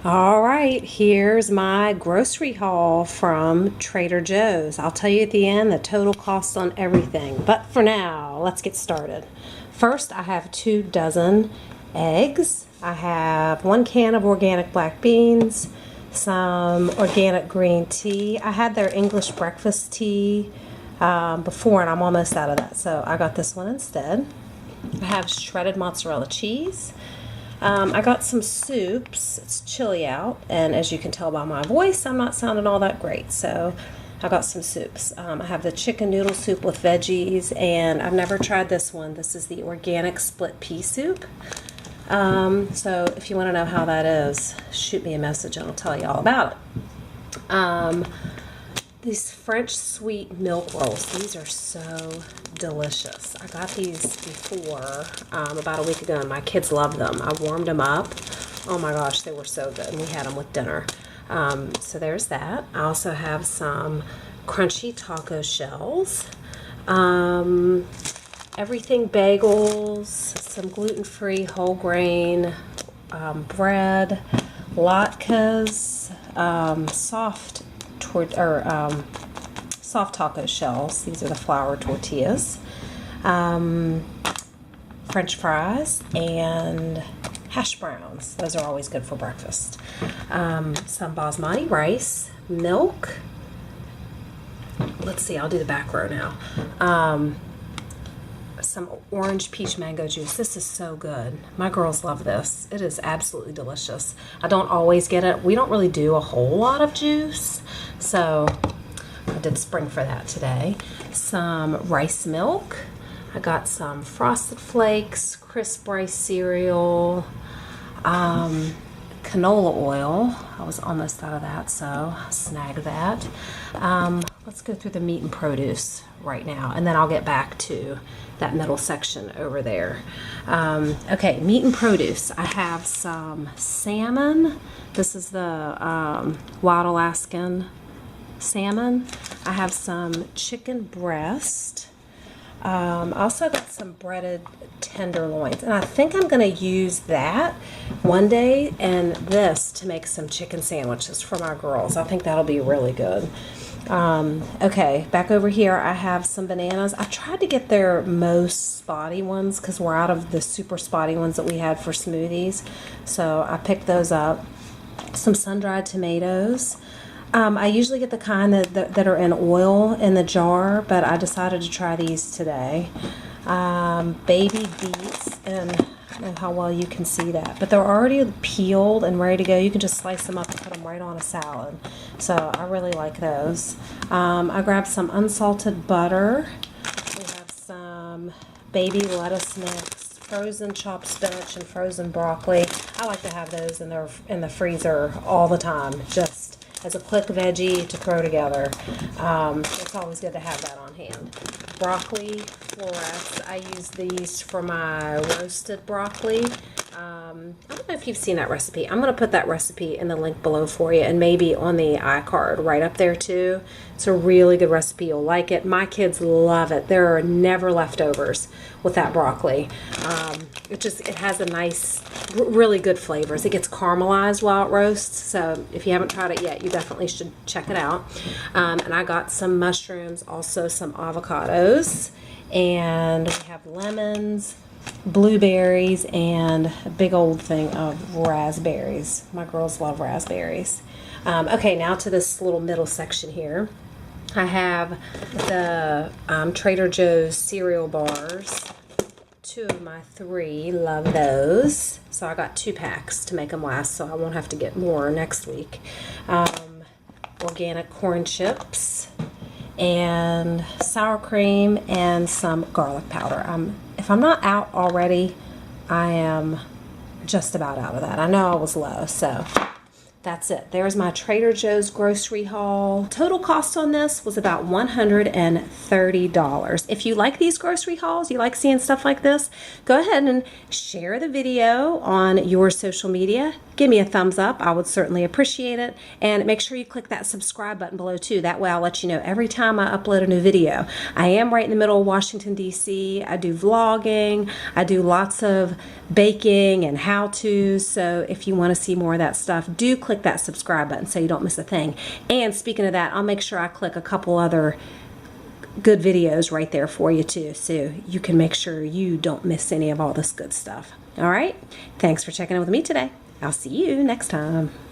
All right, here's my grocery haul from Trader Joe's. I'll tell you at the end the total cost on everything. But for now, let's get started. First, I have 2 dozen eggs. I have 1 can of organic black beans, some organic green tea. I had their English breakfast tea before, and I'm almost out of that, so I got this one instead. I have shredded mozzarella cheese. I got some soups. It's chilly out, and as you can tell by my voice, I'm not sounding all that great. So I got some soups. I have the chicken noodle soup with veggies, and I've never tried this one. This is the organic split pea soup. So if you want to know how that is, shoot me a message and I'll tell you all about it. These French sweet milk rolls, these are so delicious. I got these before, about a week ago, and my kids love them. I warmed them up. Oh my gosh, they were so good, and we had them with dinner. So there's that. I also have some crunchy taco shells, everything bagels, some gluten-free whole grain bread, latkes, soft taco shells. These are the flour tortillas, French fries, and hash browns. Those are always good for breakfast. Some basmati rice, milk. Let's see, I'll do the back row now. Some orange peach mango juice. This is so good. My girls love this. It is absolutely delicious. I don't always get it. We don't really do a whole lot of juice, so I did spring for that today. Some rice milk. I got some Frosted Flakes, crisp rice cereal, canola oil. I was almost out of that, so snag that. Let's go through the meat and produce right now, and then I'll get back to that middle section over there. Okay, meat and produce. I have some salmon. This is the Wild Alaskan salmon. I have some chicken breast. I also got some breaded tenderloins, and I think I'm going to use that one day and this to make some chicken sandwiches for my girls. I think that'll be really good. Okay, back over here I have some bananas. I tried to get their most spotty ones because we're out of the super spotty ones that we had for smoothies, so I picked those up. Some sun-dried tomatoes. I usually get the kind that are in oil in the jar, but I decided to try these today. Baby beets, and I don't know how well you can see that, but they're already peeled and ready to go. You can just slice them up and put them right on a salad. So I really like those. I grabbed some unsalted butter. We have some baby lettuce mix, frozen chopped spinach, and frozen broccoli. I like to have those in the freezer all the time, just as a quick veggie to throw together. It's always good to have that on hand. Broccoli florets. I use these for my roasted broccoli. I don't know if you've seen that recipe. I'm going to put that recipe in the link below for you, and maybe on the iCard right up there too. It's a really good recipe. You'll like it. My kids love it. There are never leftovers with that broccoli. It has a nice, really good flavors. It gets caramelized while it roasts, so if you haven't tried it yet, you definitely should check it out. And I got some mushrooms, also some avocados, and we have lemons, blueberries, and a big old thing of raspberries. My girls love raspberries. Okay, now to this little middle section here. I have the Trader Joe's cereal bars. 2 of my 3 love those. So I got 2 packs to make them last, so I won't have to get more next week. Organic corn chips and sour cream and some garlic powder. If I'm not out already, I am just about out of that. I know I was low, so that's it. There's my Trader Joe's grocery haul. Total cost on this was about $130. If you like these grocery hauls, you like seeing stuff like this, go ahead and share the video on your social media. give me a thumbs up. I would certainly appreciate it. And make sure you click that subscribe button below too. That way I'll let you know every time I upload a new video. I am right in the middle of Washington, D.C. I do vlogging. I do lots of baking and how-tos. So if you want to see more of that stuff, do click that subscribe button so you don't miss a thing. And speaking of that, I'll make sure I click a couple other good videos right there for you too, so you can make sure you don't miss any of all this good stuff. All right, thanks for checking in with me today. I'll see you next time.